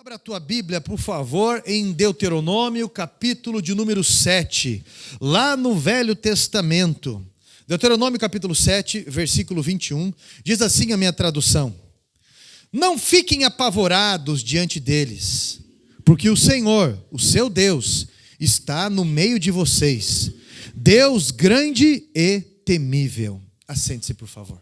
Abra a tua Bíblia, por favor, em Deuteronômio, capítulo de número 7, lá no Velho Testamento. Deuteronômio, capítulo 7, versículo 21, diz assim a minha tradução: Não fiquem apavorados diante deles, porque o Senhor, o seu Deus, está no meio de vocês, Deus grande e temível. Assente-se, por favor.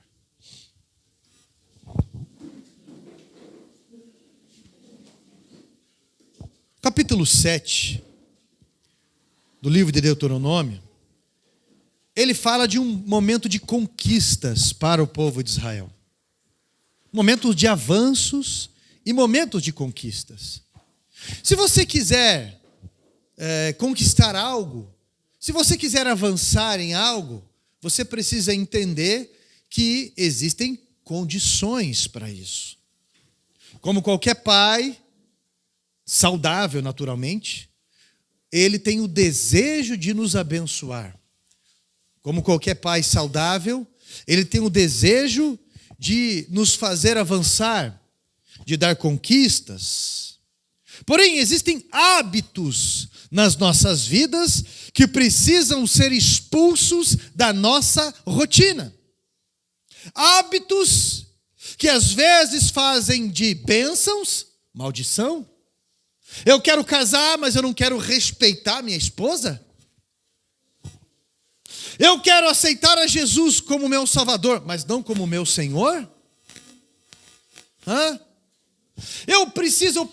Capítulo 7 do livro de Deuteronômio, ele fala de um momento de conquistas para o povo de Israel. Momentos de avanços e momentos de conquistas. Se você quiser conquistar algo, se você quiser avançar em algo, você precisa entender que existem condições para isso. Como qualquer pai saudável, naturalmente, ele tem o desejo de nos abençoar. Como qualquer pai saudável, ele tem o desejo de nos fazer avançar, de dar conquistas. Porém, existem hábitos nas nossas vidas que precisam ser expulsos da nossa rotina. Hábitos que às vezes fazem de bênçãos, maldição. Eu quero casar, mas eu não quero respeitar minha esposa. Eu quero aceitar a Jesus como meu Salvador, mas não como meu Senhor. Eu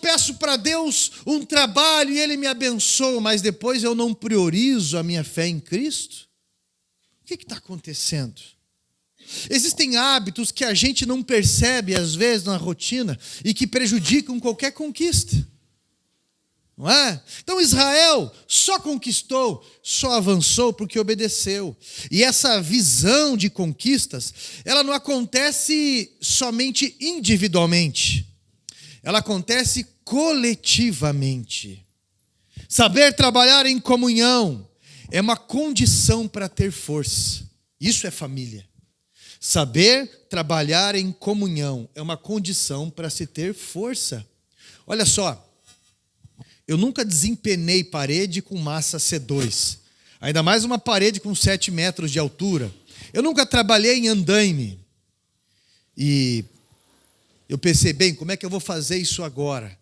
peço para Deus um trabalho e Ele me abençoa, mas depois eu não priorizo a minha fé em Cristo. O que está acontecendo? Existem hábitos que a gente não percebe às vezes na rotina e que prejudicam qualquer conquista. Não é? Então Israel só conquistou, só avançou porque obedeceu. E essa visão de conquistas, ela não acontece somente individualmente. Ela acontece coletivamente. Saber trabalhar em comunhão é uma condição para ter força. Isso é família. Saber trabalhar em comunhão é uma condição para se ter força. Olha só. Eu nunca desempenei parede com massa C2. Ainda mais uma parede com 7 metros de altura. Eu nunca trabalhei em andaime. E eu pensei, bem, como é que eu vou fazer isso agora?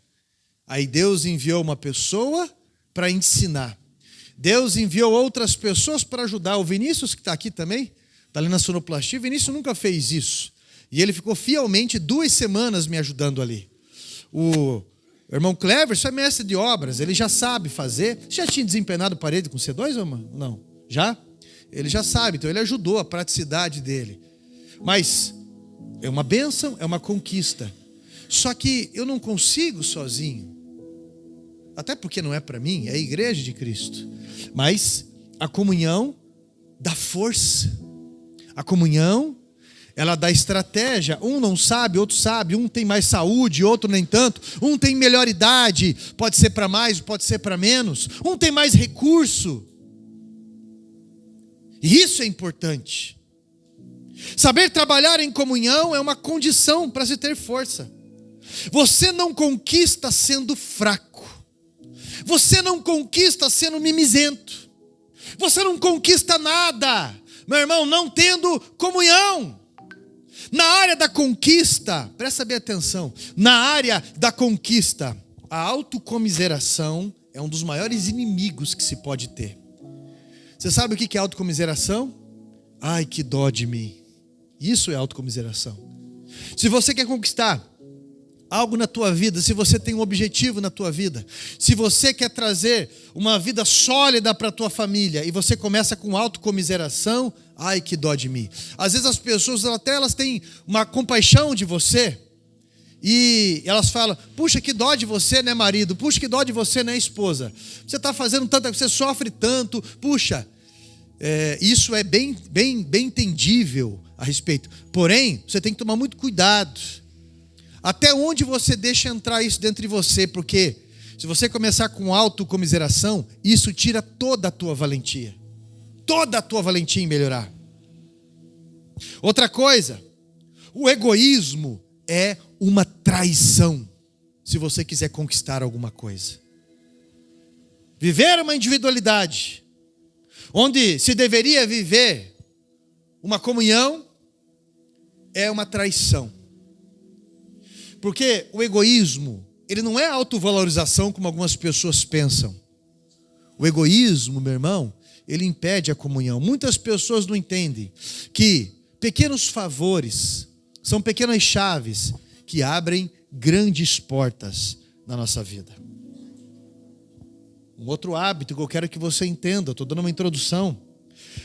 Aí Deus enviou uma pessoa para ensinar. Deus enviou outras pessoas para ajudar. O Vinícius, que está aqui também, está ali na sonoplastia. O Vinícius nunca fez isso. E ele ficou fielmente 2 semanas me ajudando ali. O irmão Cleverson é mestre de obras, ele já sabe fazer. Já tinha desempenado parede com C2 ou não? Já? Ele já sabe, então ele ajudou a praticidade dele. Mas é uma bênção, é uma conquista. Só que eu não consigo sozinho. Até porque não é para mim, é a igreja de Cristo. Mas a comunhão dá força. A comunhão, ela dá estratégia. Um não sabe, outro sabe. Um tem mais saúde, outro nem tanto. Um tem melhor idade, pode ser para mais, pode ser para menos. Um tem mais recurso. E isso é importante. Saber trabalhar em comunhão é uma condição para se ter força. Você não conquista sendo fraco. Você não conquista sendo mimizento. Você não conquista nada, meu irmão, não tendo comunhão. Na área da conquista, presta bem atenção, na área da conquista, a autocomiseração é um dos maiores inimigos que se pode ter. Você sabe o que é autocomiseração? Ai, que dó de mim. Isso é autocomiseração. Se você quer conquistar algo na tua vida, se você tem um objetivo na tua vida, se você quer trazer uma vida sólida para a tua família e você começa com autocomiseração, ai, que dó de mim. Às vezes as pessoas até elas têm uma compaixão de você e elas falam, puxa, que dó de você, né, marido? Puxa, que dó de você, né, esposa? Você está fazendo tanto, você sofre tanto, puxa. Isso é bem entendível a respeito. Porém, você tem que tomar muito cuidado. Até onde você deixa entrar isso dentro de você, porque se você começar com autocomiseração, isso tira toda a tua valentia. Toda a tua valentia em melhorar. Outra coisa, o egoísmo é uma traição. se você quiser conquistar alguma coisa. Viver uma individualidade, onde se deveria viver uma comunhão, é uma traição. Porque o egoísmo, ele não é autovalorização como algumas pessoas pensam. O egoísmo, meu irmão, ele impede a comunhão. Muitas pessoas não entendem que pequenos favores são pequenas chaves que abrem grandes portas na nossa vida. Um outro hábito que eu quero que você entenda, estou dando uma introdução.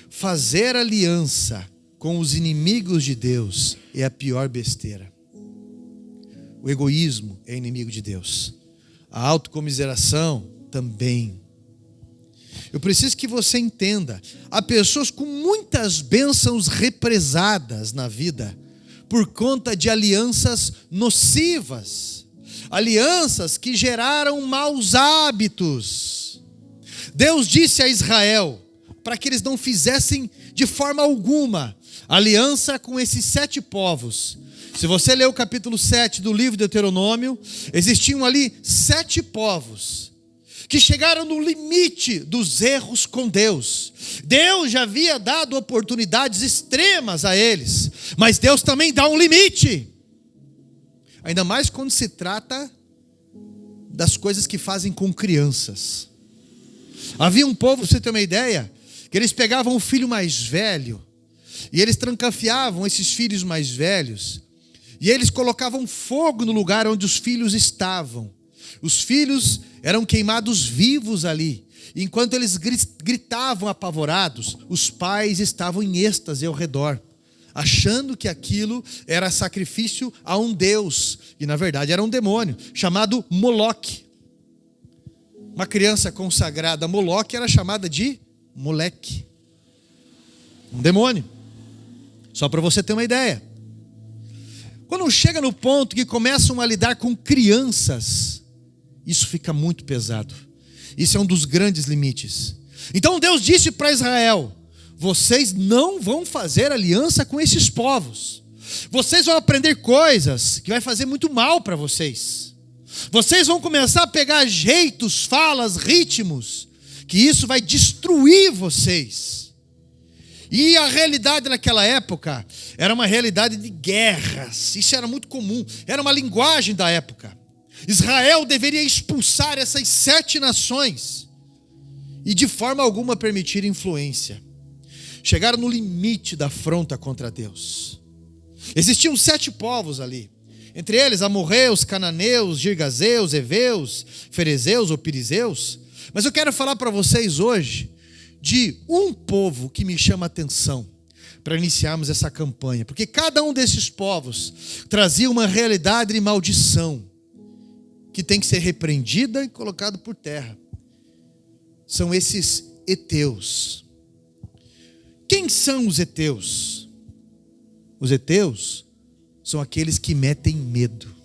Fazer aliança com os inimigos de Deus é a pior besteira. O egoísmo é inimigo de Deus. A autocomiseração também. Eu preciso que você entenda. Há pessoas com muitas bênçãos represadas na vida por conta de alianças nocivas. Alianças que geraram maus hábitos. Deus disse a Israel para que eles não fizessem de forma alguma aliança com esses 7 povos. Se você ler o capítulo 7 do livro de Deuteronômio, existiam ali 7 povos que chegaram no limite dos erros com Deus. Deus já havia dado oportunidades extremas a eles, mas Deus também dá um limite. Ainda mais quando se trata das coisas que fazem com crianças. Havia um povo, pra você ter uma ideia, que eles pegavam o filho mais velho e eles trancafiavam esses filhos mais velhos e eles colocavam fogo no lugar onde os filhos estavam. Os filhos eram queimados vivos ali. Enquanto eles gritavam apavorados, os pais estavam em êxtase ao redor, achando que aquilo era sacrifício a um deus, e na verdade era um demônio, chamado Moloque. Uma criança consagrada a Moloque era chamada de Moleque. Um demônio. Só para você ter uma ideia. Quando chega no ponto que começam a lidar com crianças, isso fica muito pesado. Isso é um dos grandes limites. Então Deus disse para Israel: vocês não vão fazer aliança com esses povos. Vocês vão aprender coisas que vai fazer muito mal para vocês. Vocês vão começar a pegar jeitos, falas, ritmos, que isso vai destruir vocês. E a realidade naquela época era uma realidade de guerras. Isso era muito comum, era uma linguagem da época. Israel deveria expulsar essas 7 nações e de forma alguma permitir influência. Chegaram no limite da afronta contra Deus. Existiam 7 povos ali. Entre eles, amorreus, cananeus, girgazeus, heveus, ferezeus ou pirizeus. Mas eu quero falar para vocês hoje de um povo que me chama a atenção para iniciarmos essa campanha. Porque cada um desses povos trazia uma realidade de maldição que tem que ser repreendida e colocada por terra. São esses heteus. Quem são os heteus? Os heteus são aqueles que metem medo.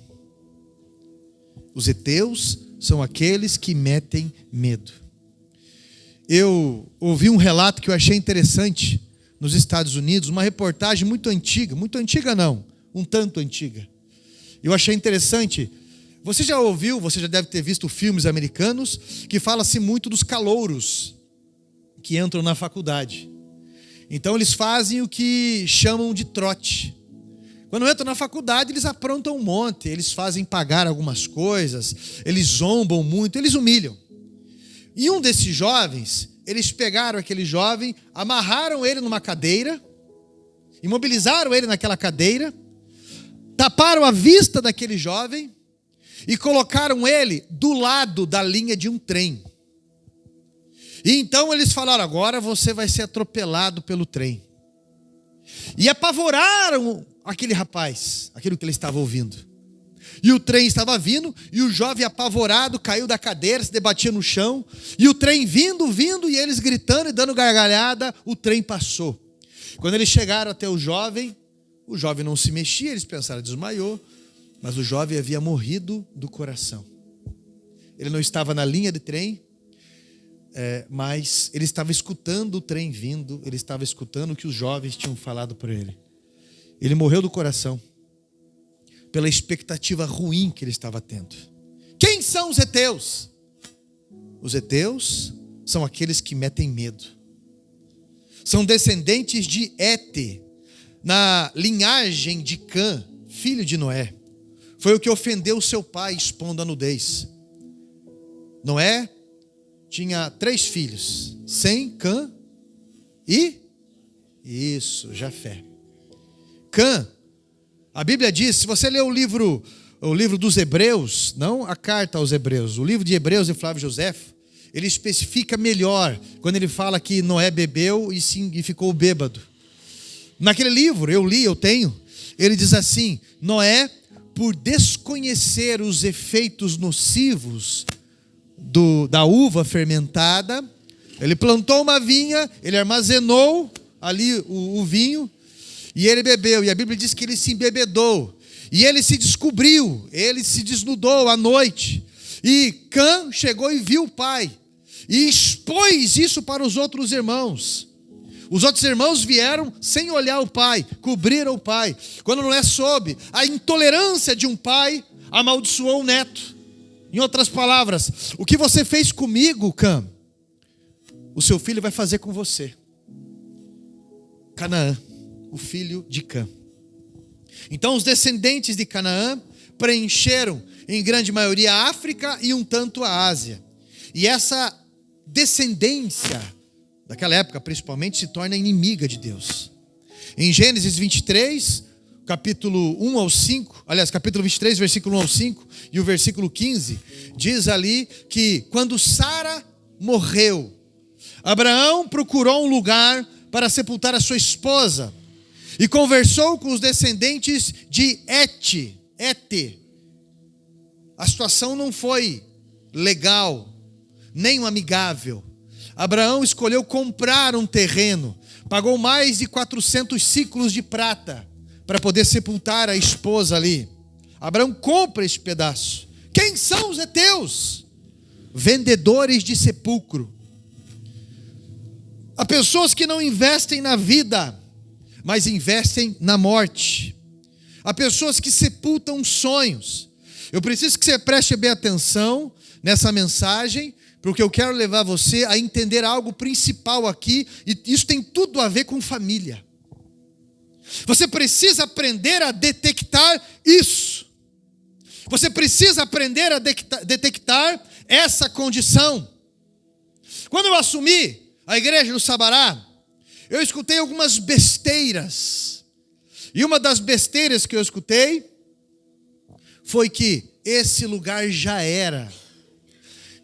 Os heteus são aqueles que metem medo. Eu ouvi um relato que eu achei interessante nos Estados Unidos, uma reportagem muito antiga não, um tanto antiga. Eu achei interessante. Você já ouviu, você já deve ter visto filmes americanos que fala-se muito dos calouros que entram na faculdade. Então eles fazem o que chamam de trote. Quando entram na faculdade, eles aprontam um monte, eles fazem pagar algumas coisas, eles zombam muito, eles humilham. E um desses jovens, eles pegaram aquele jovem, amarraram ele numa cadeira, imobilizaram ele naquela cadeira, taparam a vista daquele jovem e colocaram ele do lado da linha de um trem. E então eles falaram: agora você vai ser atropelado pelo trem. E apavoraram aquele rapaz, aquilo que ele estava ouvindo. E o trem estava vindo, e o jovem apavorado caiu da cadeira, se debatia no chão, e o trem vindo, e eles gritando e dando gargalhada, o trem passou. Quando eles chegaram até o jovem não se mexia, eles pensaram, desmaiou, mas o jovem havia morrido do coração. Ele não estava na linha de trem, mas ele estava escutando o trem vindo, ele estava escutando o que os jovens tinham falado para ele. Ele morreu do coração, pela expectativa ruim que ele estava tendo. são os heteus? Os heteus são aqueles que metem medo. São descendentes de Hete, na linhagem de Cã, filho de Noé. Foi o que ofendeu seu pai, expondo a nudez. Noé tinha 3 filhos, Sem, Cã e Jafé. Cã, a Bíblia diz, se você ler o livro dos Hebreus, não a carta aos Hebreus, o livro de Hebreus de Flávio Josefo, ele especifica melhor quando ele fala que Noé bebeu e ficou bêbado. Naquele livro, eu tenho, ele diz assim: Noé, por desconhecer os efeitos nocivos da uva fermentada, ele plantou uma vinha, ele armazenou ali o vinho, e ele bebeu, e a Bíblia diz que ele se embebedou, e ele se descobriu, ele se desnudou à noite, e Cã chegou e viu o pai, e expôs isso para os outros irmãos. Os outros irmãos vieram sem olhar o pai, cobriram o pai. Quando Noé soube a intolerância de um pai, amaldiçoou o neto. Em outras palavras, o que você fez comigo, Cã, o seu filho vai fazer com você. Canaã, o filho de Cã. Então os descendentes de Canaã preencheram em grande maioria a África e um tanto a Ásia. E essa descendência daquela época principalmente se torna inimiga de Deus. Em Gênesis 23, capítulo 1 ao 5, aliás, capítulo 23, versículo 1 ao 5 e o versículo 15, diz ali que quando Sara morreu, Abraão procurou um lugar para sepultar a sua esposa e conversou com os descendentes de Hete. A situação não foi legal, nem amigável. Abraão escolheu comprar um terreno, pagou mais de 400 ciclos de prata para poder sepultar a esposa ali. Abraão compra esse pedaço. Quem são os heteus? Vendedores de sepulcro. Há pessoas que não investem na vida, mas investem na morte. Há pessoas que sepultam sonhos. Eu preciso que você preste bem atenção nessa mensagem, porque eu quero levar você a entender algo principal aqui, e isso tem tudo a ver com família. Você precisa aprender a detectar isso. Você precisa aprender a detectar essa condição. Quando eu assumi a igreja do Sabará, eu escutei algumas besteiras. E uma das besteiras que eu escutei foi que esse lugar já era.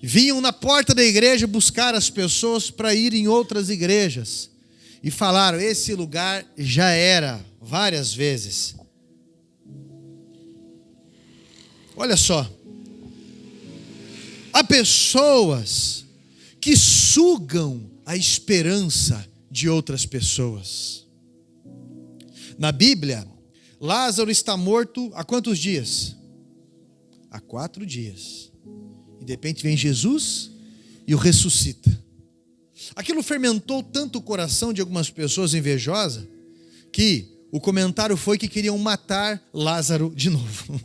Vinham na porta da igreja buscar as pessoas para ir em outras igrejas. E falaram, esse lugar já era, várias vezes. Olha só. Há pessoas que sugam a esperança de outras pessoas. Na Bíblia, Lázaro está morto há quantos dias? Há 4 dias. E de repente vem Jesus e o ressuscita. Aquilo fermentou tanto o coração de algumas pessoas invejosas, que o comentário foi que queriam matar Lázaro de novo.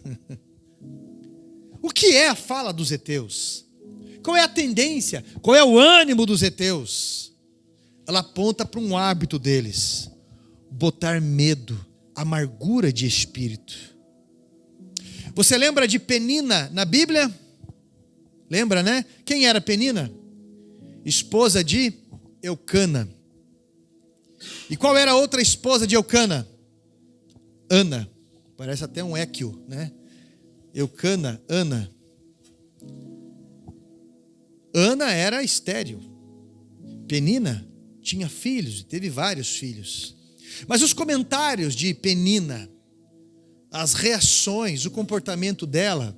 O que é a fala dos heteus? Qual é a tendência? Qual é o ânimo dos heteus? Ela aponta para um hábito deles: botar medo, amargura de espírito. Você lembra de Penina na Bíblia? Lembra, né? Quem era Penina? Esposa de Eucana. E qual era a outra esposa de Eucana? Ana. Parece até um Équio, né? Eucana, Ana. Ana era estéril. Penina tinha filhos, teve vários filhos. Mas os comentários de Penina, as reações, o comportamento dela,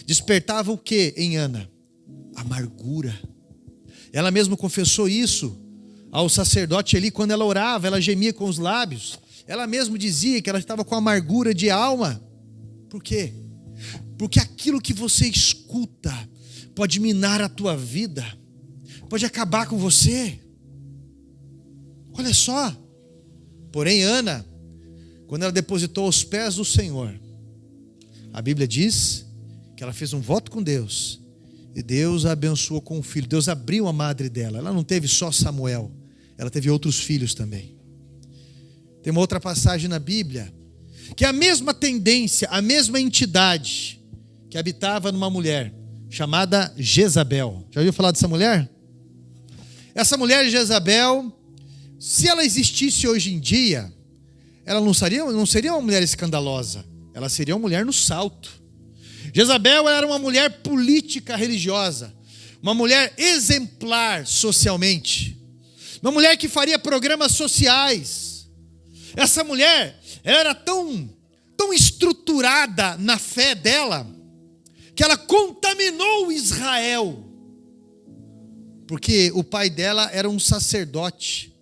despertava o que em Ana? Amargura. Ela mesma confessou isso ao sacerdote ali, quando ela orava, ela gemia com os lábios. Ela mesma dizia que ela estava com amargura de alma. Por quê? Porque aquilo que você escuta pode minar a tua vida, pode acabar com você. Olha só. Porém, Ana, quando ela depositou aos pés do Senhor, a Bíblia diz que ela fez um voto com Deus, e Deus a abençoou com um filho. Deus abriu a madre dela. Ela não teve só Samuel, ela teve outros filhos também. Tem uma outra passagem na Bíblia, que é a mesma tendência, a mesma entidade que habitava numa mulher chamada Jezabel. Já ouviu falar dessa mulher? Essa mulher Jezabel, se ela existisse hoje em dia, ela não seria uma mulher escandalosa, ela seria uma mulher no salto. Jezabel era uma mulher política religiosa, uma mulher exemplar socialmente, uma mulher que faria programas sociais. Essa mulher era tão estruturada na fé dela, que ela contaminou Israel, porque o pai dela era um sacerdote,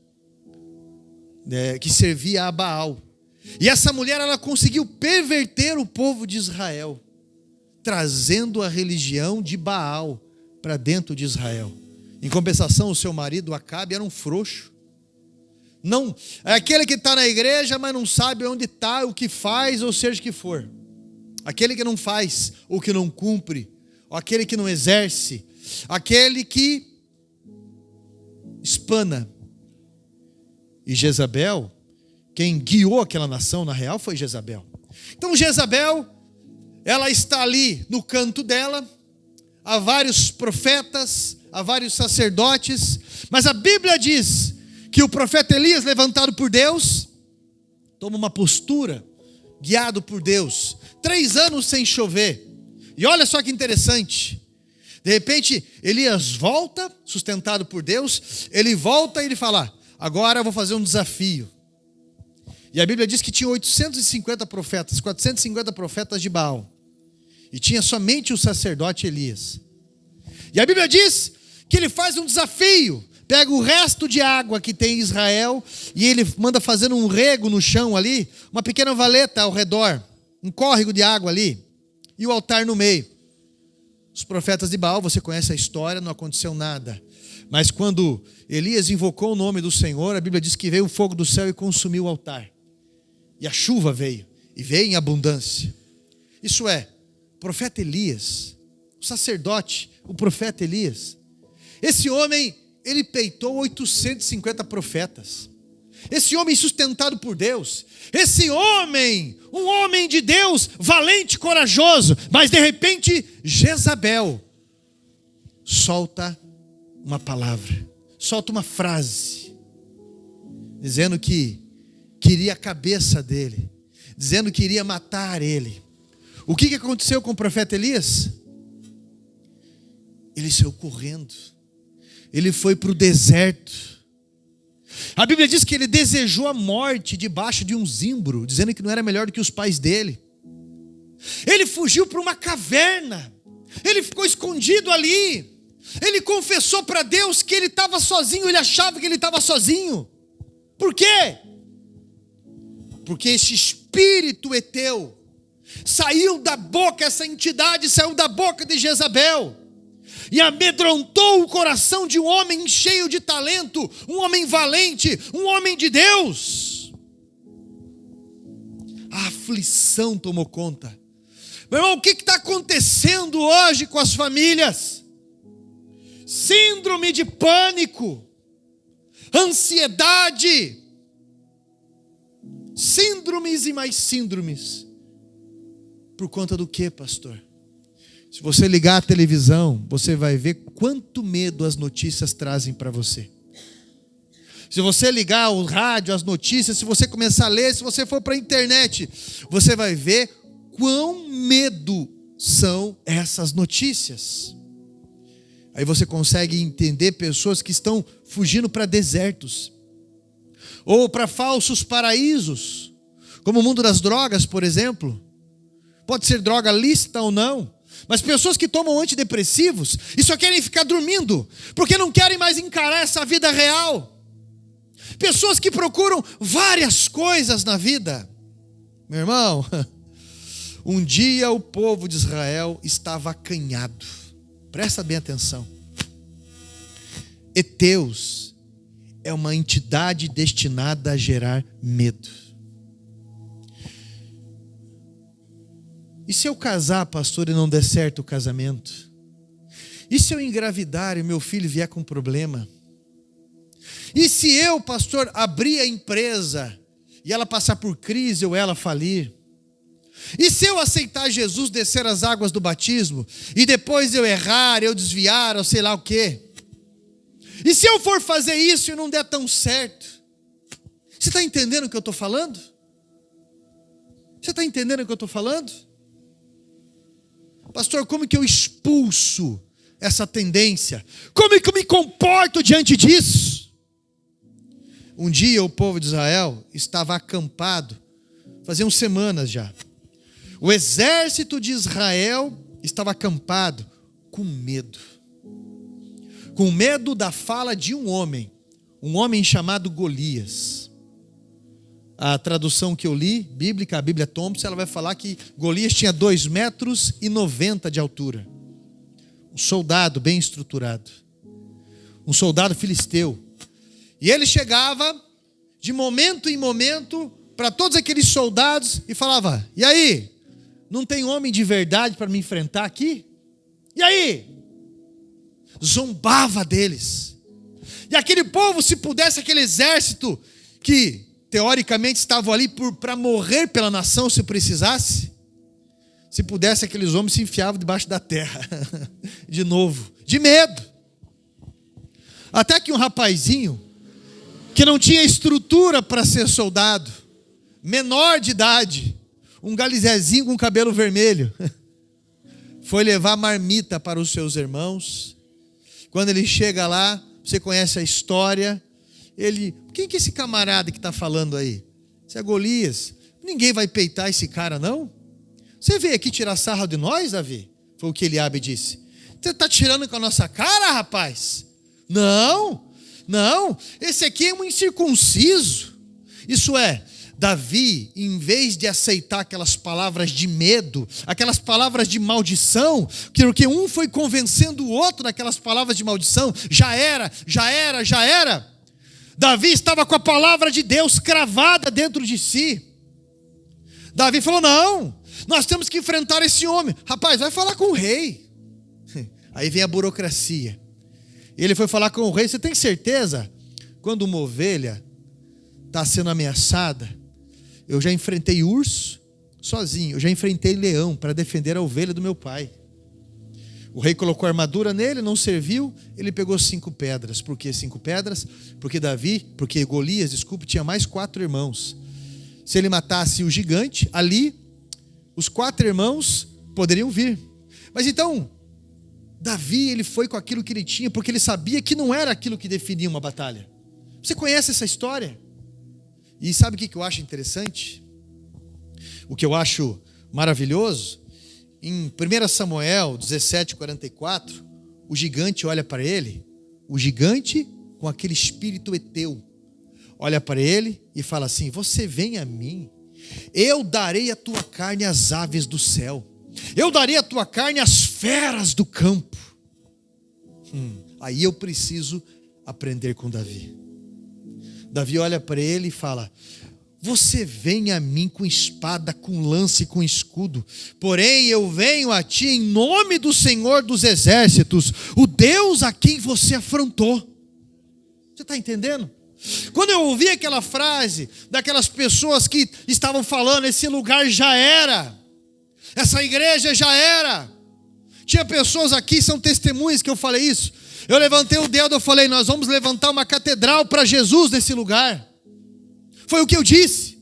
que servia a Baal. E essa mulher, ela conseguiu perverter o povo de Israel, trazendo a religião de Baal para dentro de Israel. Em compensação, o seu marido Acabe era um frouxo. Não, é aquele que está na igreja, mas não sabe onde está, o que faz, ou seja o que for. Aquele que não faz, ou que não cumpre, ou aquele que não exerce, aquele que espana. E Jezabel, quem guiou aquela nação na real foi Jezabel. Então Jezabel, ela está ali no canto dela, há vários profetas, há vários sacerdotes, mas a Bíblia diz que o profeta Elias, levantado por Deus, toma uma postura, guiado por Deus, 3 anos sem chover. E olha só que interessante, de repente Elias volta, sustentado por Deus, ele volta e ele fala: agora eu vou fazer um desafio. E a Bíblia diz que tinha 850 profetas, 450 profetas de Baal, e tinha somente o sacerdote Elias. E a Bíblia diz que ele faz um desafio, pega o resto de água que tem em Israel, e ele manda fazer um rego no chão ali, uma pequena valeta ao redor, um córrego de água ali, e o altar no meio. Os profetas de Baal, você conhece a história, não aconteceu nada. Mas quando Elias invocou o nome do Senhor, a Bíblia diz que veio o fogo do céu e consumiu o altar. E a chuva veio, e veio em abundância. Isso é, o profeta Elias, o sacerdote, o profeta Elias, esse homem, ele peitou 850 profetas. Esse homem sustentado por Deus, esse homem, um homem de Deus, valente, corajoso, mas de repente Jezabel solta uma palavra, solta uma frase, dizendo que queria a cabeça dele, dizendo que iria matar ele. O que aconteceu com o profeta Elias? Ele saiu correndo, ele foi para o deserto. A Bíblia diz que ele desejou a morte debaixo de um zimbro, dizendo que não era melhor do que os pais dele. Ele fugiu para uma caverna, ele ficou escondido ali. Ele confessou para Deus que ele estava sozinho, ele achava que ele estava sozinho. Por quê? Porque esse espírito heteu saiu da boca, essa entidade saiu da boca de Jezabel e amedrontou o coração de um homem cheio de talento, um homem valente, um homem de Deus. A aflição tomou conta. Meu irmão, o que está acontecendo hoje com as famílias? Síndrome de pânico, ansiedade, síndromes e mais síndromes. Por conta do que, pastor? Se você ligar a televisão, você vai ver quanto medo as notícias trazem para você. Se você ligar o rádio, as notícias, se você começar a ler, se você for para a internet, você vai ver quão medo são essas notícias. Aí você consegue entender pessoas que estão fugindo para desertos, ou para falsos paraísos, como o mundo das drogas, por exemplo. Pode ser droga lícita ou não, mas pessoas que tomam antidepressivos e só querem ficar dormindo, porque não querem mais encarar essa vida real. Pessoas que procuram várias coisas na vida. Meu irmão, um dia o povo de Israel estava acanhado. Presta bem atenção. Heteus é uma entidade destinada a gerar medo. E se eu casar, pastor, e não der certo o casamento? E se eu engravidar e meu filho vier com problema? E se eu, pastor, abrir a empresa e ela passar por crise ou ela falir? E se eu aceitar Jesus, descer as águas do batismo, e depois eu errar, eu desviar, ou sei lá o quê? E se eu for fazer isso e não der tão certo? Você está entendendo o que eu estou falando? Você está entendendo o que eu estou falando? Pastor, como que eu expulso essa tendência? Como que eu me comporto diante disso? Um dia o povo de Israel estava acampado, faziam semanas já. O exército de Israel estava acampado com medo. Com medo da fala de um homem chamado Golias. A tradução que eu li, bíblica, a Bíblia Thompson, ela vai falar que Golias tinha 2,90 metros de altura. Um soldado bem estruturado. Um soldado filisteu. E ele chegava de momento em momento para todos aqueles soldados e falava: e aí? Não tem homem de verdade para me enfrentar aqui? E aí? Zombava deles. E aquele povo, se pudesse, aquele exército que teoricamente estavam ali para morrer pela nação se precisasse, se pudesse, aqueles homens se enfiavam debaixo da terra de novo, de medo. Até que um rapazinho que não tinha estrutura para ser soldado, menor de idade, um galizezinho com cabelo vermelho, foi levar marmita para os seus irmãos. Quando ele chega lá, você conhece a história, quem que é esse camarada que está falando aí? Esse é Golias. Ninguém vai peitar esse cara, não? Você veio aqui tirar sarro de nós, Davi? Foi o que Eliabe disse. Você está tirando com a nossa cara, rapaz? Não, esse aqui é um incircunciso. Isso é, Davi, em vez de aceitar aquelas palavras de medo, aquelas palavras de maldição, porque um foi convencendo o outro naquelas palavras de maldição, já era. Davi estava com a palavra de Deus cravada dentro de si. Davi falou: não, nós temos que enfrentar esse homem. Rapaz, vai falar com o rei. Aí vem a burocracia. Ele foi falar com o rei. Você tem certeza? Quando uma ovelha está sendo ameaçada, eu já enfrentei urso sozinho, eu já enfrentei leão para defender a ovelha do meu pai. O rei colocou a armadura nele, não serviu, ele pegou 5 pedras. Por que 5 pedras? Porque Golias, tinha mais 4 irmãos. Se ele matasse o gigante, ali, os 4 irmãos poderiam vir. Mas então, Davi, ele foi com aquilo que ele tinha, porque ele sabia que não era aquilo que definia uma batalha. Você conhece essa história? E sabe o que eu acho interessante? O que eu acho maravilhoso? Em 1 Samuel 17:44, o gigante olha para ele, o gigante com aquele espírito eteu, olha para ele e fala assim: você vem a mim, eu darei a tua carne às aves do céu, eu darei a tua carne às feras do campo. Aí eu preciso aprender com Davi. Davi olha para ele e fala: você vem a mim com espada, com lança e com escudo, porém eu venho a ti em nome do Senhor dos exércitos, o Deus a quem você afrontou. Você está entendendo? Quando eu ouvi aquela frase daquelas pessoas que estavam falando: esse lugar já era, essa igreja já era. Tinha pessoas aqui, são testemunhas que eu falei isso. Eu levantei o dedo, eu falei: nós vamos levantar uma catedral para Jesus nesse lugar. Foi o que eu disse.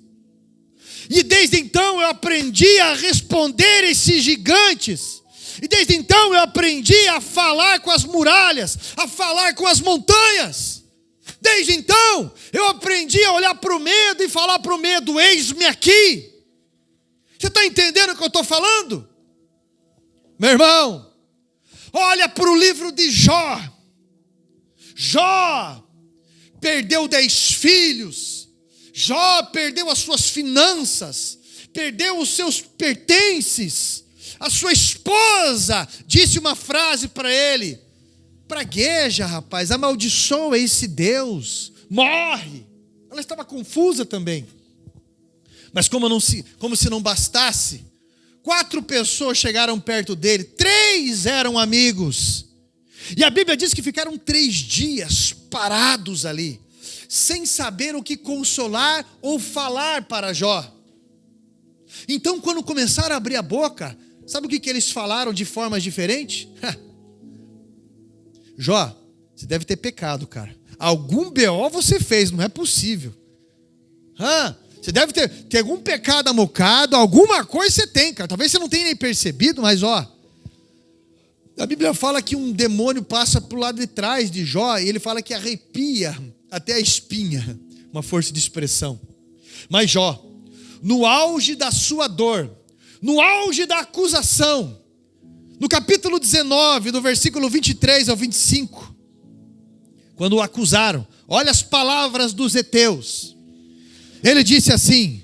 E desde então eu aprendi a responder esses gigantes. E desde então eu aprendi a falar com as muralhas, a falar com as montanhas. Desde então eu aprendi a olhar para o medo e falar para o medo: eis-me aqui. Você está entendendo o que eu estou falando? Meu irmão, olha para o livro de Jó. Jó perdeu 10 filhos. Jó perdeu as suas finanças, perdeu os seus pertences. A sua esposa disse uma frase para ele: pragueja, rapaz, amaldiçoa esse Deus, morre. Ela estava confusa também. Mas como se não bastasse, 4 pessoas chegaram perto dele, 3 eram amigos. E a Bíblia diz que ficaram 3 dias parados ali, sem saber o que consolar ou falar para Jó. Então, quando começaram a abrir a boca, sabe o que eles falaram de formas diferentes? Jó, você deve ter pecado, cara. Algum BO você fez, não é possível. Você deve ter algum pecado amocado, alguma coisa você tem, cara. Talvez você não tenha nem percebido, mas a Bíblia fala que um demônio passa para o lado de trás de Jó, e ele fala que arrepia até a espinha, uma força de expressão. Mas Jó, no auge da sua dor, no auge da acusação, no capítulo 19, do versículo 23 ao 25, quando o acusaram, olha as palavras dos heteus. Ele disse assim: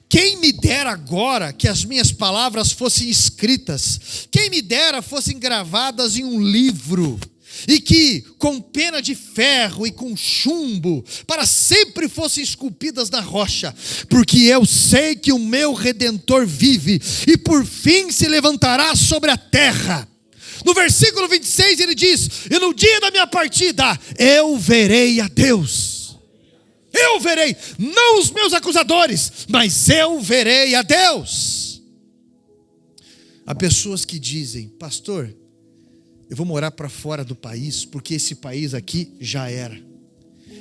quem me dera agora que as minhas palavras fossem escritas, quem me dera fossem gravadas em um livro, e que com pena de ferro e com chumbo para sempre fossem esculpidas na rocha, porque eu sei que o meu Redentor vive e por fim se levantará sobre a terra. No versículo 26 ele diz: e no dia da minha partida eu verei a Deus. Eu verei, não os meus acusadores, mas eu verei a Deus. Há pessoas que dizem: pastor, eu vou morar para fora do país, porque esse país aqui já era.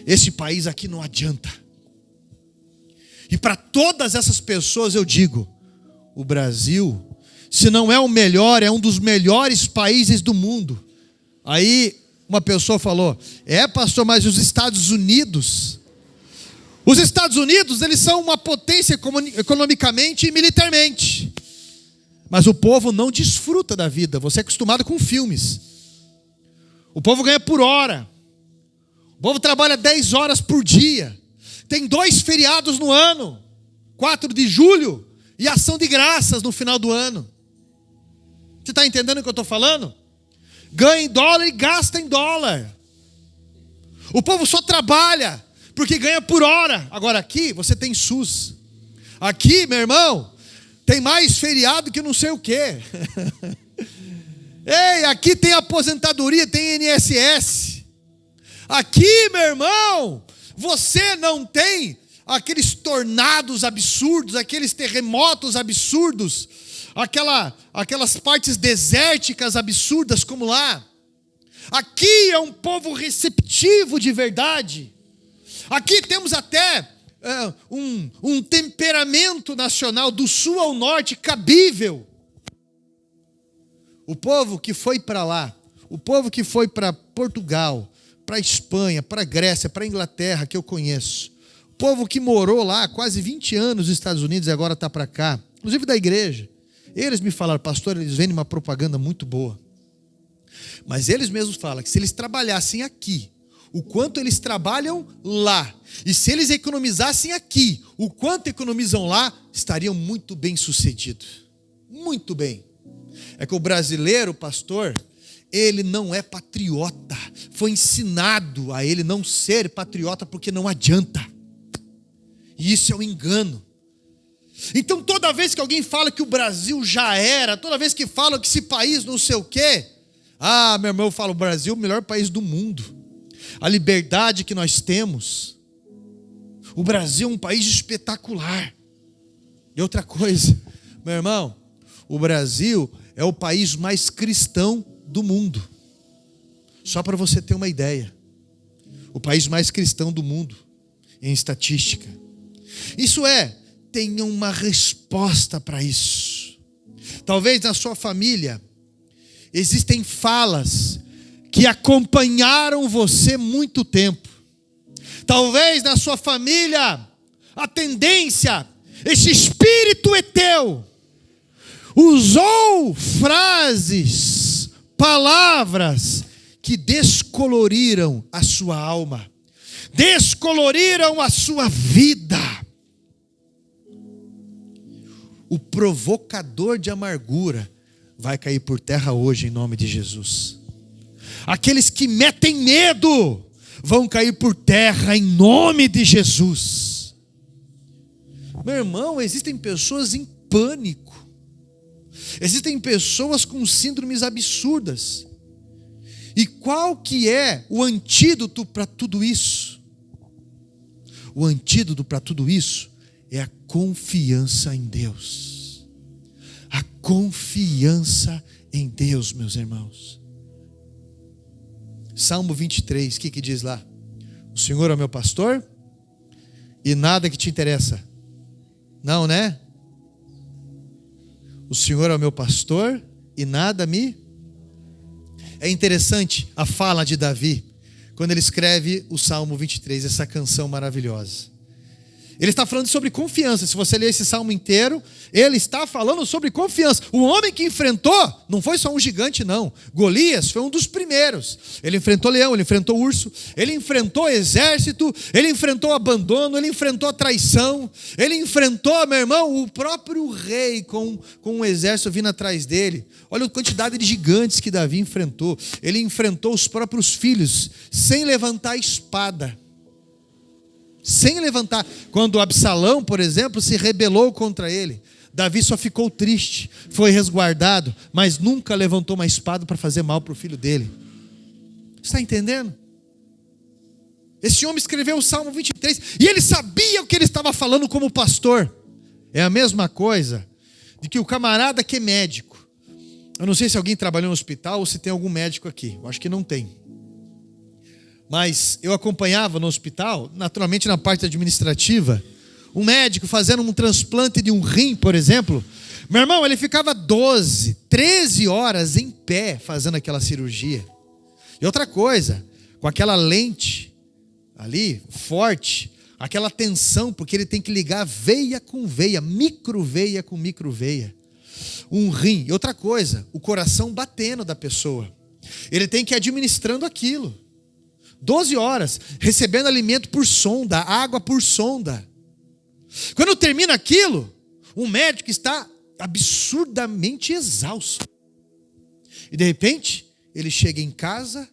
Esse país aqui não adianta. E para todas essas pessoas eu digo: o Brasil, se não é o melhor, é um dos melhores países do mundo. Aí uma pessoa falou: pastor, mas os Estados Unidos? Os Estados Unidos, eles são uma potência economicamente e militarmente. Mas o povo não desfruta da vida. Você é acostumado com filmes. O povo ganha por hora. O povo trabalha 10 horas por dia. Tem 2 feriados no ano. 4 de julho e ação de graças no final do ano. Você está entendendo o que eu estou falando? Ganha em dólar e gasta em dólar. O povo só trabalha porque ganha por hora. Agora aqui você tem SUS. Aqui, meu irmão, tem mais feriado que não sei o quê. Ei, aqui tem aposentadoria, tem INSS. Aqui, meu irmão, você não tem aqueles tornados absurdos, aqueles terremotos absurdos, aquelas partes desérticas absurdas como lá. Aqui é um povo receptivo de verdade. Aqui temos até um temperamento nacional do sul ao norte cabível. O povo que foi para lá, o povo que foi para Portugal, para Espanha, para Grécia, para Inglaterra, que eu conheço, o povo que morou lá quase 20 anos nos Estados Unidos e agora está para cá, inclusive da igreja, eles me falaram: pastor, eles vendem uma propaganda muito boa, mas eles mesmos falam que se eles trabalhassem aqui o quanto eles trabalham lá, e se eles economizassem aqui o quanto economizam lá, estariam muito bem sucedidos. Muito bem. É que o brasileiro, pastor, ele não é patriota. Foi ensinado a ele não ser patriota porque não adianta. E isso é um engano. Então toda vez que alguém fala que o Brasil já era, toda vez que fala que esse país não sei o quê, meu irmão, eu falo: o Brasil é o melhor país do mundo. A liberdade que nós temos. O Brasil é um país espetacular. E outra coisa, meu irmão, o Brasil é o país mais cristão do mundo. Só para você ter uma ideia. O país mais cristão do mundo, em estatística. Isso tenha uma resposta para isso. Talvez na sua família existem falas que acompanharam você muito tempo. Talvez na sua família a tendência, esse espírito eteu, usou frases, palavras que descoloriram a sua alma, descoloriram a sua vida. O provocador de amargura vai cair por terra hoje em nome de Jesus. Aqueles que metem medo vão cair por terra em nome de Jesus. Meu irmão, existem pessoas em pânico. Existem pessoas com síndromes absurdas. E qual que é o antídoto para tudo isso? O antídoto para tudo isso é a confiança em Deus. A confiança em Deus, meus irmãos. Salmo 23, o que diz lá? O Senhor é o meu pastor e nada que te interessa. Não, né? O Senhor é o meu pastor e nada me... É interessante a fala de Davi, quando ele escreve o Salmo 23, essa canção maravilhosa. Ele está falando sobre confiança. Se você ler esse salmo inteiro, ele está falando sobre confiança. O homem que enfrentou, não foi só um gigante não. Golias foi um dos primeiros. Ele enfrentou leão, ele enfrentou urso, ele enfrentou exército, ele enfrentou abandono, ele enfrentou traição, ele enfrentou, meu irmão, o próprio rei com um exército vindo atrás dele. Olha a quantidade de gigantes que Davi enfrentou. Ele enfrentou os próprios filhos sem levantar a espada. Sem levantar. Quando Absalão, por exemplo, se rebelou contra ele, Davi só ficou triste, foi resguardado, mas nunca levantou uma espada para fazer mal para o filho dele. Está entendendo? Esse homem escreveu o Salmo 23 e ele sabia o que ele estava falando como pastor. É a mesma coisa de que o camarada que é médico. Eu não sei se alguém trabalhou no hospital ou se tem algum médico aqui. Eu acho que não tem. Mas eu acompanhava no hospital, naturalmente na parte administrativa, um médico fazendo um transplante de um rim, por exemplo. Meu irmão, ele ficava 12, 13 horas em pé fazendo aquela cirurgia. E outra coisa, com aquela lente ali, forte, aquela tensão, porque ele tem que ligar veia com veia, microveia com microveia. Um rim. E outra coisa, o coração batendo da pessoa. Ele tem que ir administrando aquilo. 12 horas, recebendo alimento por sonda, água por sonda. Quando termina aquilo, o médico está absurdamente exausto. E de repente, ele chega em casa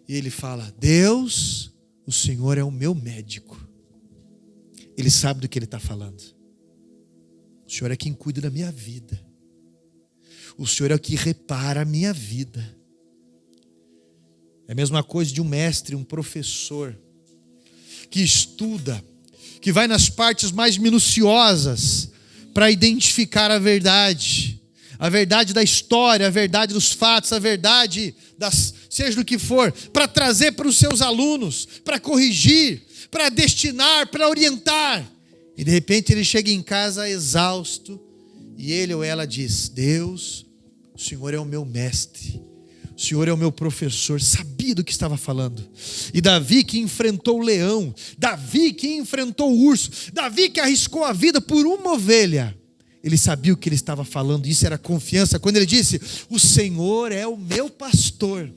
e ele fala: Deus, o Senhor é o meu médico. Ele sabe do que ele está falando. O Senhor é quem cuida da minha vida. O Senhor é o que repara a minha vida. É a mesma coisa de um mestre, um professor, que estuda, que vai nas partes mais minuciosas para identificar a verdade da história, a verdade dos fatos, a verdade seja do que for, para trazer para os seus alunos, para corrigir, para destinar, para orientar. E de repente ele chega em casa exausto e ele ou ela diz: Deus, o Senhor é o meu mestre. O Senhor é o meu professor, sabia do que estava falando. E Davi que enfrentou o leão, Davi que enfrentou o urso, Davi que arriscou a vida por uma ovelha, ele sabia o que ele estava falando. Isso era confiança. Quando ele disse: o Senhor é o meu pastor.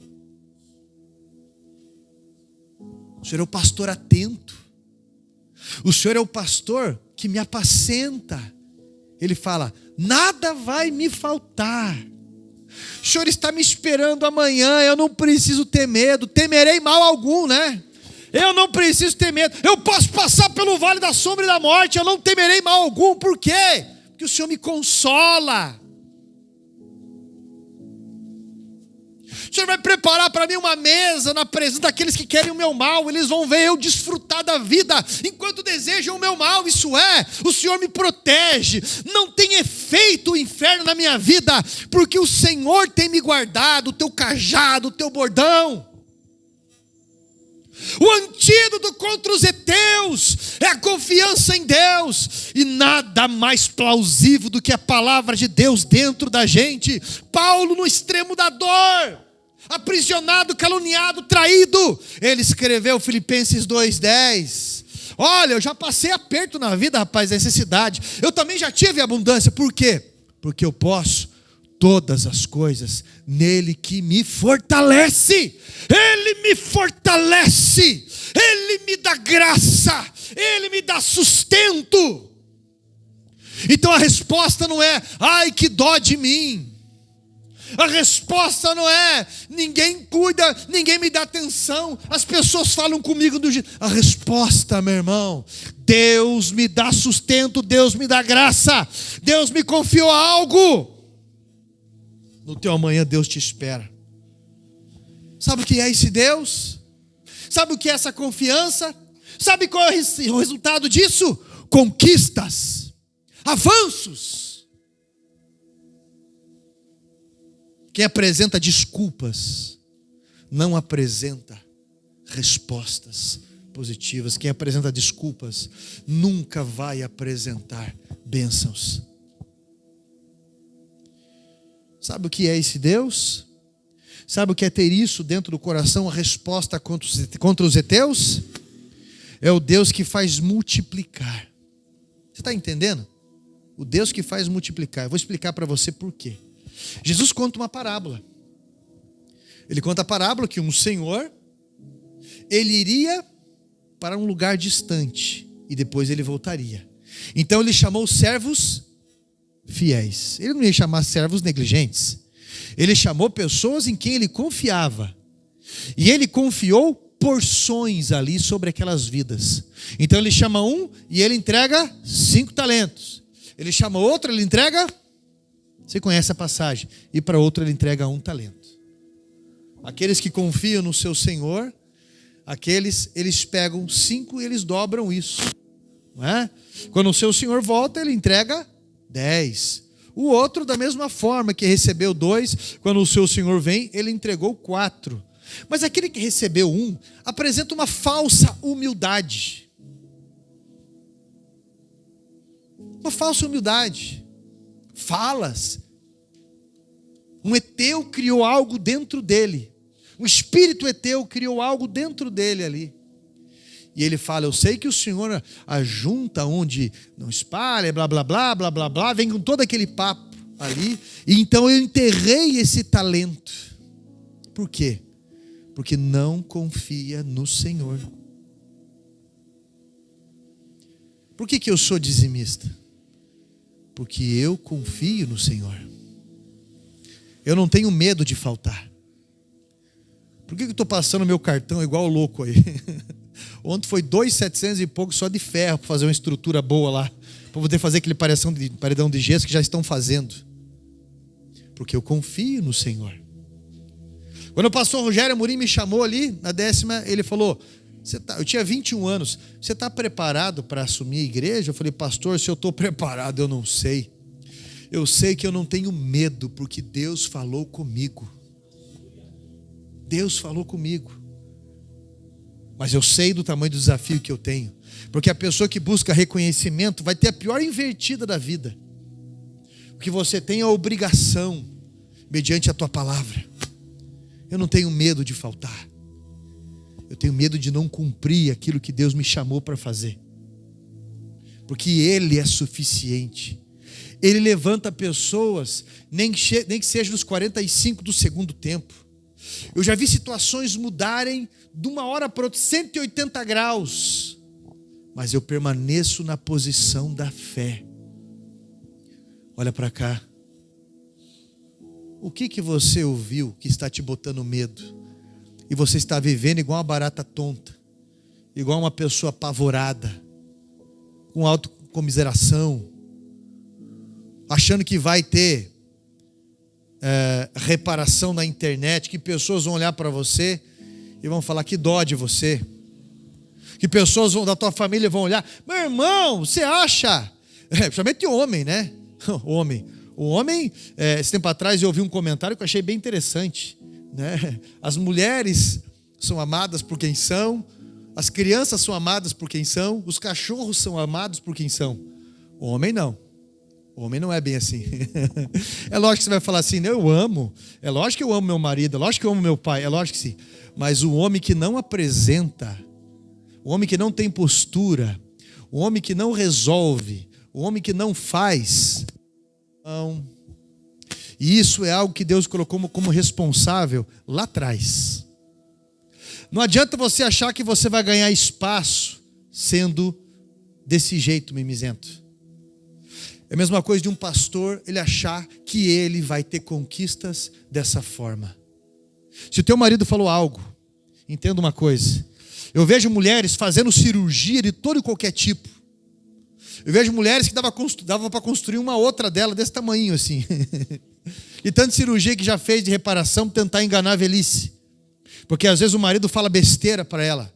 O Senhor é o pastor atento. O Senhor é o pastor que me apacenta. Ele fala: nada vai me faltar. O Senhor está me esperando amanhã, eu não preciso ter medo, temerei mal algum, né? Eu não preciso ter medo, eu posso passar pelo vale da sombra e da morte, eu não temerei mal algum. Por quê? Porque o Senhor me consola. O Senhor vai preparar para mim uma mesa na presença daqueles que querem o meu mal. Eles vão ver eu desfrutar da vida enquanto desejam o meu mal. Isso é, o Senhor me protege. Não tem efeito o inferno na minha vida, porque o Senhor tem me guardado, o teu cajado, o teu bordão. O antídoto contra os heteus é a confiança em Deus. E nada mais plausível do que a palavra de Deus dentro da gente. Paulo, no extremo da dor, aprisionado, caluniado, traído, ele escreveu Filipenses 2:10. Olha, eu já passei aperto na vida, rapaz, necessidade. Eu também já tive abundância. Por quê? Porque eu posso todas as coisas nele que me fortalece. Ele me fortalece. Ele me dá graça. Ele me dá sustento. Então a resposta não é: ai, que dó de mim. A resposta não é: ninguém cuida, ninguém me dá atenção, as pessoas falam comigo do jeito. A resposta, meu irmão: Deus me dá sustento, Deus me dá graça, Deus me confiou algo. No teu amanhã Deus te espera. Sabe o que é esse Deus? Sabe o que é essa confiança? Sabe qual é o resultado disso? Conquistas, avanços. Quem apresenta desculpas não apresenta respostas positivas. Quem apresenta desculpas nunca vai apresentar bênçãos. Sabe o que é esse Deus? Sabe o que é ter isso dentro do coração, a resposta contra os heteus? É o Deus que faz multiplicar. Você está entendendo? O Deus que faz multiplicar. Eu vou explicar para você por quê. Jesus conta uma parábola. Ele conta a parábola que um senhor, ele iria para um lugar distante e depois ele voltaria. Então ele chamou servos fiéis. Ele não ia chamar servos negligentes. Ele chamou pessoas em quem ele confiava. E ele confiou porções ali sobre aquelas vidas. Então ele chama um e ele entrega 5 talentos. Ele chama outro, ele entrega... Você conhece a passagem. E para outro ele entrega 1 talento. Aqueles que confiam no seu Senhor, eles pegam 5 e eles dobram isso. Não é? Quando o seu Senhor volta, ele entrega 10. O outro, da mesma forma que recebeu 2, quando o seu Senhor vem, ele entregou 4. Mas aquele que recebeu 1, apresenta uma falsa humildade. Uma falsa humildade. Falas. Um heteu criou algo dentro dele. Um espírito heteu criou algo dentro dele ali. E ele fala, eu sei que o Senhor ajunta onde não espalha, blá, blá, blá, blá, blá, blá, vem com todo aquele papo ali. E então eu enterrei esse talento. Por quê? Porque não confia no Senhor. Por que eu sou dizimista? Porque eu confio no Senhor. Eu não tenho medo de faltar. Por que eu estou passando meu cartão igual louco aí? Ontem foi 2.700 e pouco só de ferro para fazer uma estrutura boa lá. Para poder fazer aquele paredão de gesso que já estão fazendo. Porque eu confio no Senhor. Quando o pastor Rogério Amorim me chamou ali, na 10ª, ele falou, eu tinha 21 anos, você está preparado para assumir a igreja? Eu falei, pastor, se eu estou preparado, eu não sei. Eu sei que eu não tenho medo, porque Deus falou comigo. Deus falou comigo. Mas eu sei do tamanho do desafio que eu tenho. Porque a pessoa que busca reconhecimento vai ter a pior invertida da vida. Porque você tem a obrigação, mediante a tua palavra. Eu não tenho medo de faltar. Eu tenho medo de não cumprir aquilo que Deus me chamou para fazer. Porque Ele é suficiente. Ele levanta pessoas, nem que seja nos 45 do segundo tempo. Eu já vi situações mudarem de uma hora para outra, 180 graus. Mas eu permaneço na posição da fé. Olha para cá. O que você ouviu que está te botando medo? E você está vivendo igual uma barata tonta. Igual uma pessoa apavorada. Com autocomiseração. Achando que vai ter reparação na internet. Que pessoas vão olhar para você e vão falar que dó de você. Que pessoas da tua família vão olhar. Meu irmão, você acha? Principalmente o homem, né? O homem, esse tempo atrás eu ouvi um comentário que eu achei bem interessante, né? As mulheres são amadas por quem são, as crianças são amadas por quem são, os cachorros são amados por quem são. O homem não. O homem não é bem assim. É lógico que você vai falar assim, eu amo. É lógico que eu amo meu marido, é lógico que eu amo meu pai, é lógico que sim. Mas o homem que não apresenta, o homem que não tem postura, o homem que não resolve, o homem que não faz... Não. E isso é algo que Deus colocou como responsável lá atrás. Não adianta você achar que você vai ganhar espaço sendo desse jeito mimizento. É a mesma coisa de um pastor, ele achar que ele vai ter conquistas dessa forma. Se o teu marido falou algo, entenda uma coisa. Eu vejo mulheres fazendo cirurgia de todo e qualquer tipo. Eu vejo mulheres que dava para construir uma outra dela desse tamanho assim. E tanta cirurgia que já fez de reparação para tentar enganar a velhice. Porque às vezes o marido fala besteira para ela.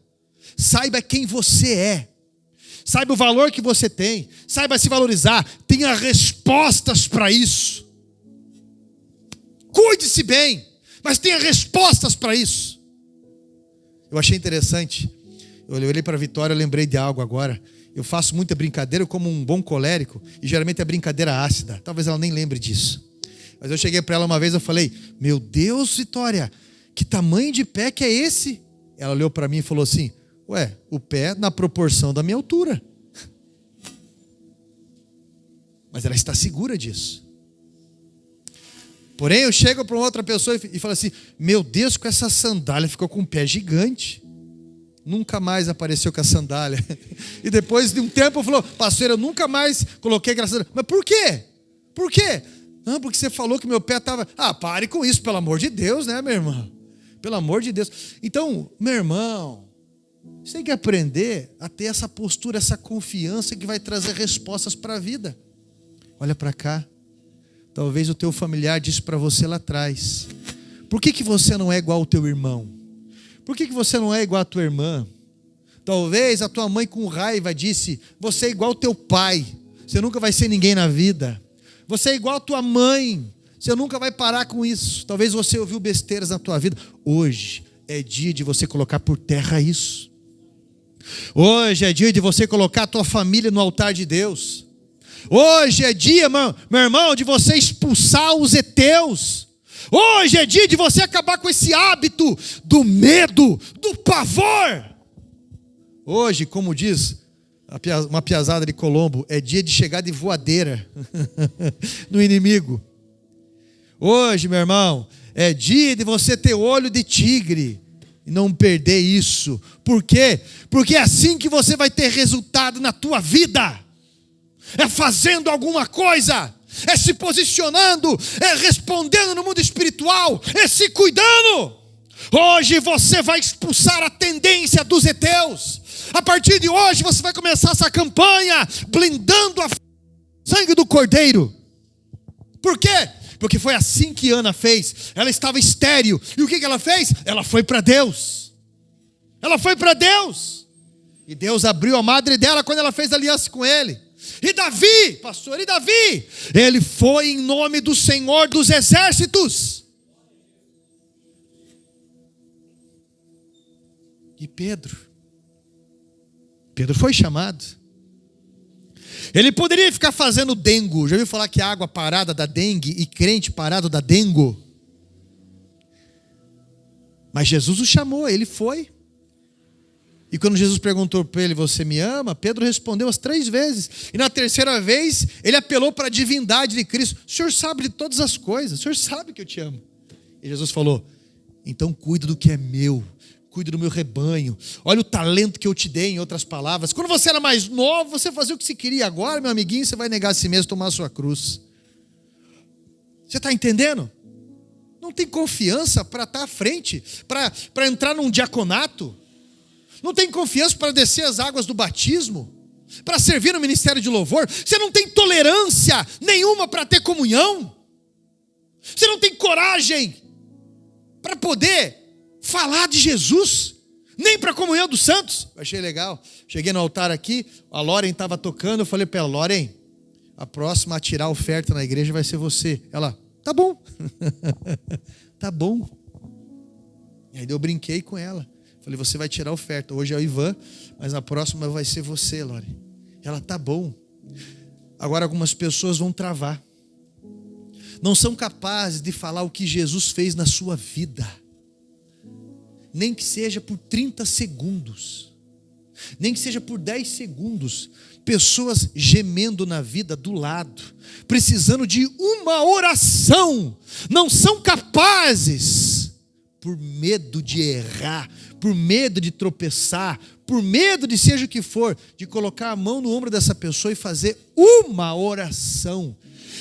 Saiba quem você é. Saiba o valor que você tem. Saiba se valorizar. Tenha respostas para isso. Cuide-se bem, mas tenha respostas para isso. Eu achei interessante. Eu olhei para a Vitória, eu lembrei de algo agora. Eu faço muita brincadeira, eu como um bom colérico, e geralmente é brincadeira ácida. Talvez ela nem lembre disso. Mas eu cheguei para ela uma vez, eu falei: meu Deus, Vitória, que tamanho de pé que é esse? Ela olhou para mim e falou assim: ué, o pé na proporção da minha altura. Mas ela está segura disso. Porém, eu chego para uma outra pessoa e falo assim: meu Deus, com essa sandália ficou com um pé gigante. Nunca mais apareceu com a sandália. E depois de um tempo falou: pastor, eu nunca mais coloquei aquela sandália. Mas por quê? Por quê? Não, porque você falou que meu pé estava... Ah, pare com isso, pelo amor de Deus, né, meu irmão? Pelo amor de Deus. Então, meu irmão, você tem que aprender a ter essa postura, essa confiança que vai trazer respostas para a vida. Olha para cá. Talvez o teu familiar disse para você lá atrás: por que você não é igual ao teu irmão? Por que você não é igual à tua irmã? Talvez a tua mãe com raiva disse: você é igual ao teu pai, você nunca vai ser ninguém na vida. Você é igual à tua mãe, você nunca vai parar com isso. Talvez você ouviu besteiras na tua vida. Hoje é dia de você colocar por terra isso. Hoje é dia de você colocar a tua família no altar de Deus. Hoje é dia, meu irmão, de você expulsar os heteus. Hoje é dia de você acabar com esse hábito do medo, do pavor. Hoje, como diz uma piazada de Colombo, é dia de chegar de voadeira no inimigo. Hoje, meu irmão, é dia de você ter olho de tigre e não perder isso. Por quê? Porque é assim que você vai ter resultado na tua vida. É fazendo alguma coisa, é se posicionando, é respondendo no mundo espiritual, é se cuidando. Hoje você vai expulsar a tendência dos heteus. A partir de hoje você vai começar essa campanha blindando a sangue do Cordeiro. Por quê? Porque foi assim que Ana fez. Ela estava estéril. E o que ela fez? Ela foi para Deus. Ela foi para Deus. E Deus abriu a madre dela quando ela fez aliança com ele. E Davi, pastor, e Davi? Ele foi em nome do Senhor dos Exércitos. E Pedro foi chamado. Ele poderia ficar fazendo dengo. Já ouviu falar que a água parada dá dengue e crente parado dá dengo? Mas Jesus o chamou, ele foi. E quando Jesus perguntou para ele: você me ama? Pedro respondeu as 3 vezes. E na terceira vez, ele apelou para a divindade de Cristo: o Senhor sabe de todas as coisas, o Senhor sabe que eu te amo. E Jesus falou: então cuida do que é meu, cuida do meu rebanho. Olha o talento que eu te dei, em outras palavras. Quando você era mais novo, você fazia o que você queria. Agora, meu amiguinho, você vai negar a si mesmo, tomar a sua cruz. Você está entendendo? Não tem confiança para estar à frente, para entrar num diaconato. Não tem confiança para descer as águas do batismo, para servir no ministério de louvor. Você não tem tolerância nenhuma para ter comunhão. Você não tem coragem para poder falar de Jesus, nem para a comunhão dos santos. Eu achei legal. Cheguei no altar aqui, a Loren estava tocando. Eu falei para ela: Loren, a próxima a tirar a oferta na igreja vai ser você. Ela: tá bom. Tá bom. E aí eu brinquei com ela. Falei: você vai tirar a oferta. Hoje é o Ivan, mas na próxima vai ser você, Lore. Ela: tá bom. Agora algumas pessoas vão travar. Não são capazes de falar o que Jesus fez na sua vida. Nem que seja por 30 segundos. Nem que seja por 10 segundos. Pessoas gemendo na vida do lado, precisando de uma oração. Não são capazes, por medo de errar, por medo de tropeçar, por medo de seja o que for, de colocar a mão no ombro dessa pessoa e fazer uma oração.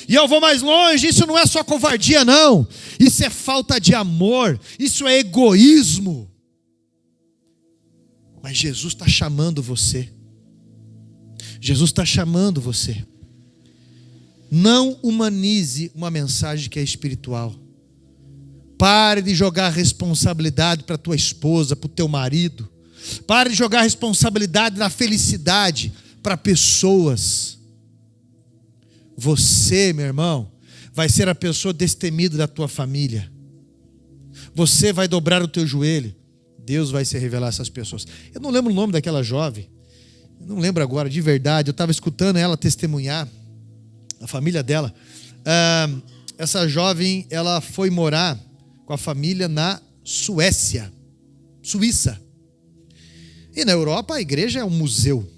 E eu vou mais longe: isso não é só covardia, não. Isso é falta de amor, isso é egoísmo. Mas Jesus está chamando você. Jesus está chamando você. Não humanize uma mensagem que é espiritual. Pare de jogar responsabilidade para tua esposa, para o teu marido. Pare de jogar responsabilidade da felicidade para pessoas. Você, meu irmão, vai ser a pessoa destemida da tua família. Você vai dobrar o teu joelho. Deus vai se revelar a essas pessoas. Eu não lembro o nome daquela jovem. Eu não lembro agora, de verdade. Eu estava escutando ela testemunhar, a família dela. Essa jovem, ela foi morar com a família na Suíça. E na Europa a igreja é um museu.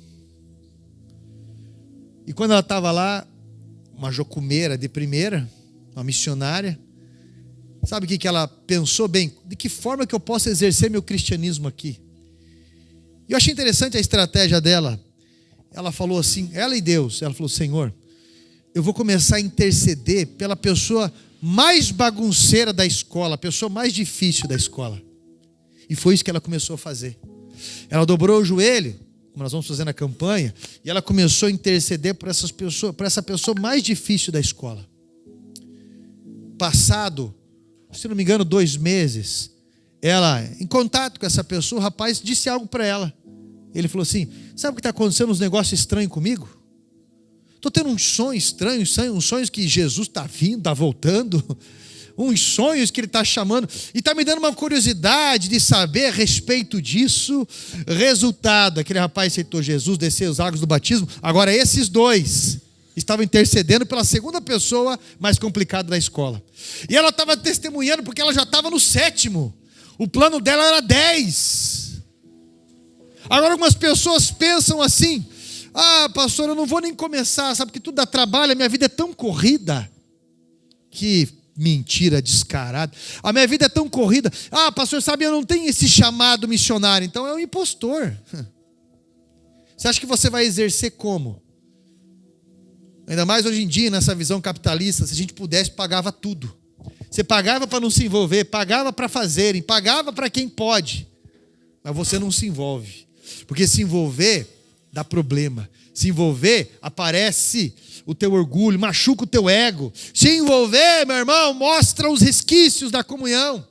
E quando ela estava lá, uma jocumeira de primeira, uma missionária, sabe o que ela pensou? Bem, de que forma que eu posso exercer meu cristianismo aqui? E eu achei interessante a estratégia dela. Ela falou assim, ela e Deus, ela falou: Senhor, eu vou começar a interceder pela pessoa mais bagunceira da escola, a pessoa mais difícil da escola. E foi isso que ela começou a fazer. Ela dobrou o joelho, como nós vamos fazer na campanha, e ela começou a interceder por essas pessoas, por essa pessoa mais difícil da escola. Passado, se não me engano, 2 meses, ela, em contato com essa pessoa, o rapaz disse algo para ela. Ele falou assim: sabe o que está acontecendo, uns negócios estranhos comigo? Estou tendo uns sonhos estranhos, uns sonhos que Jesus está vindo, está voltando, uns sonhos que Ele está chamando, e está me dando uma curiosidade de saber a respeito disso. Resultado, aquele rapaz aceitou Jesus, desceu os águas do batismo. Agora esses 2 estavam intercedendo pela segunda pessoa mais complicada da escola. E ela estava testemunhando porque ela já estava no 7º. O plano dela era 10. Agora algumas pessoas pensam assim: ah, pastor, eu não vou nem começar, sabe que tudo dá trabalho, a minha vida é tão corrida. Que mentira descarada. A minha vida é tão corrida. Ah, pastor, sabe, eu não tenho esse chamado missionário, então é um impostor. Você acha que você vai exercer como? Ainda mais hoje em dia, nessa visão capitalista, se a gente pudesse, pagava tudo. Você pagava para não se envolver, pagava para fazerem, pagava para quem pode. Mas você não se envolve. Porque se envolver dá problema. Se envolver, aparece o teu orgulho, machuca o teu ego. Se envolver, meu irmão, mostra os resquícios da comunhão.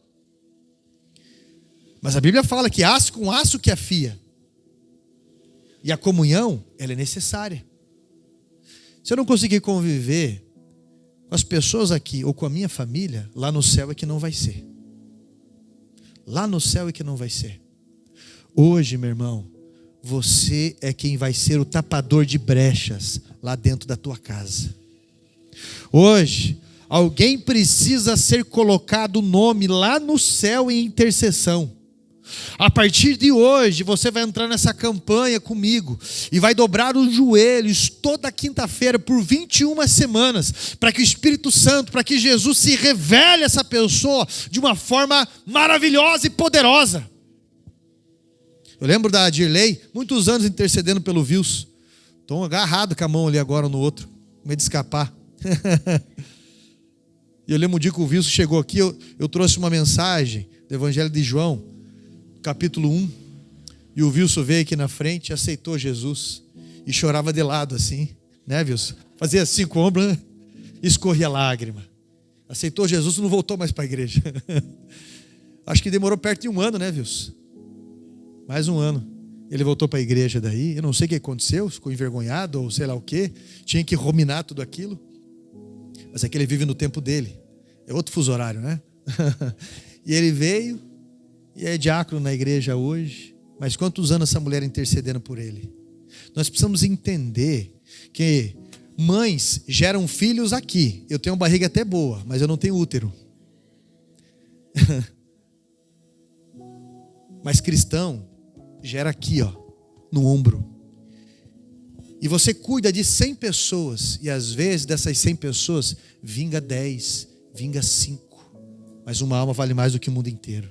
Mas a Bíblia fala que aço com aço que afia. E a comunhão, ela é necessária. Se eu não conseguir conviver com as pessoas aqui, ou com a minha família, lá no céu é que não vai ser. Lá no céu é que não vai ser. Hoje, meu irmão, você é quem vai ser o tapador de brechas lá dentro da tua casa. Hoje, alguém precisa ser colocado o nome lá no céu em intercessão. A partir de hoje, você vai entrar nessa campanha comigo e vai dobrar os joelhos toda quinta-feira por 21 semanas, para que o Espírito Santo, para que Jesus se revele a essa pessoa de uma forma maravilhosa e poderosa. Eu lembro da Dirley, muitos anos intercedendo pelo Vils. Estou agarrado com a mão ali agora no outro, com medo de escapar. E eu lembro um dia que o Vils chegou aqui, eu trouxe uma mensagem do Evangelho de João, capítulo 1, e o Wilson veio aqui na frente e aceitou Jesus, e chorava de lado assim, né, Wilson? Fazia assim com o ombro, né? Escorria lágrima. Aceitou Jesus e não voltou mais para a igreja. Acho que demorou perto de 1 ano, né, Wilson? Mais 1 ano. Ele voltou para a igreja daí, eu não sei o que aconteceu, ficou envergonhado ou sei lá o que, tinha que ruminar tudo aquilo. Mas é que ele vive no tempo dele, é outro fuso horário, né? E ele veio, e é diácono na igreja hoje. Mas quantos anos essa mulher intercedendo por ele? Nós precisamos entender que mães geram filhos aqui. Eu tenho uma barriga até boa, mas eu não tenho útero. Mas cristão gera aqui, ó, no ombro. E você cuida de 100 pessoas, e às vezes dessas 100 pessoas vinga 10, vinga 5. Mas uma alma vale mais do que o mundo inteiro.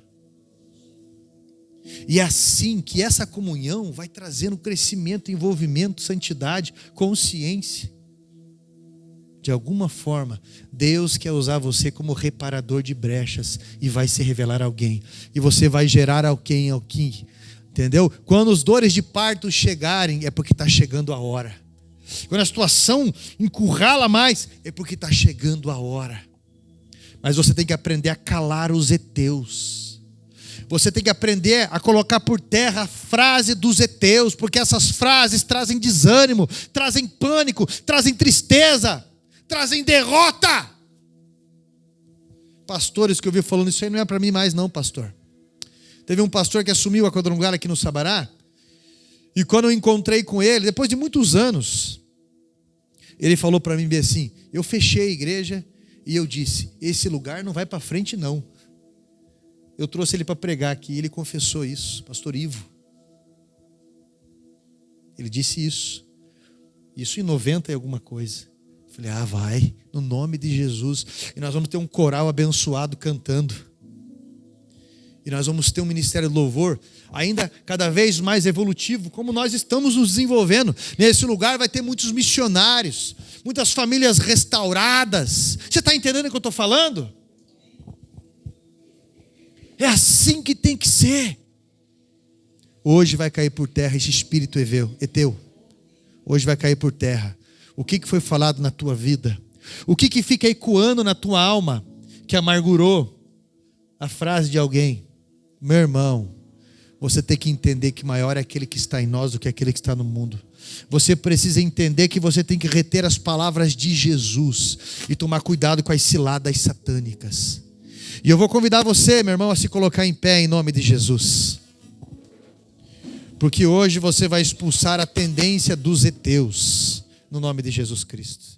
E é assim que essa comunhão vai trazendo crescimento, envolvimento, santidade, consciência. De alguma forma, Deus quer usar você como reparador de brechas e vai se revelar a alguém. E você vai gerar alguém aqui. Entendeu? Quando os dores de parto chegarem, é porque está chegando a hora. quando a situação encurrala mais, é porque está chegando a hora. Mas você tem que aprender a calar os heteus. Você tem que aprender a colocar por terra a frase dos heteus, porque essas frases trazem desânimo, trazem pânico, trazem tristeza, trazem derrota. Pastores que eu vi falando, isso aí não é para mim mais não, pastor. Teve um pastor que assumiu a quadrangular aqui no Sabará, e quando eu encontrei com ele, depois de muitos anos, ele falou para mim bem assim, eu fechei a igreja e eu disse, esse lugar não vai para frente não. Eu trouxe ele para pregar aqui, e ele confessou isso, pastor Ivo. Ele disse isso em 90 e alguma coisa. Eu falei, vai, no nome de Jesus. E nós vamos ter um coral abençoado cantando. E nós vamos ter um ministério de louvor ainda cada vez mais evolutivo, como nós estamos nos desenvolvendo. Nesse lugar vai ter muitos missionários, muitas famílias restauradas. Você está entendendo o que eu estou falando? É assim que tem que ser. Hoje vai cair por terra esse espírito eteu. Hoje vai cair por terra. O que foi falado na tua vida? O que fica ecoando na tua alma que amargurou a frase de alguém? Meu irmão, você tem que entender que maior é aquele que está em nós do que aquele que está no mundo. Você precisa entender que você tem que reter as palavras de Jesus e tomar cuidado com as ciladas satânicas. E eu vou convidar você, meu irmão, a se colocar em pé em nome de Jesus. Porque hoje você vai expulsar a tendência dos heteus, no nome de Jesus Cristo.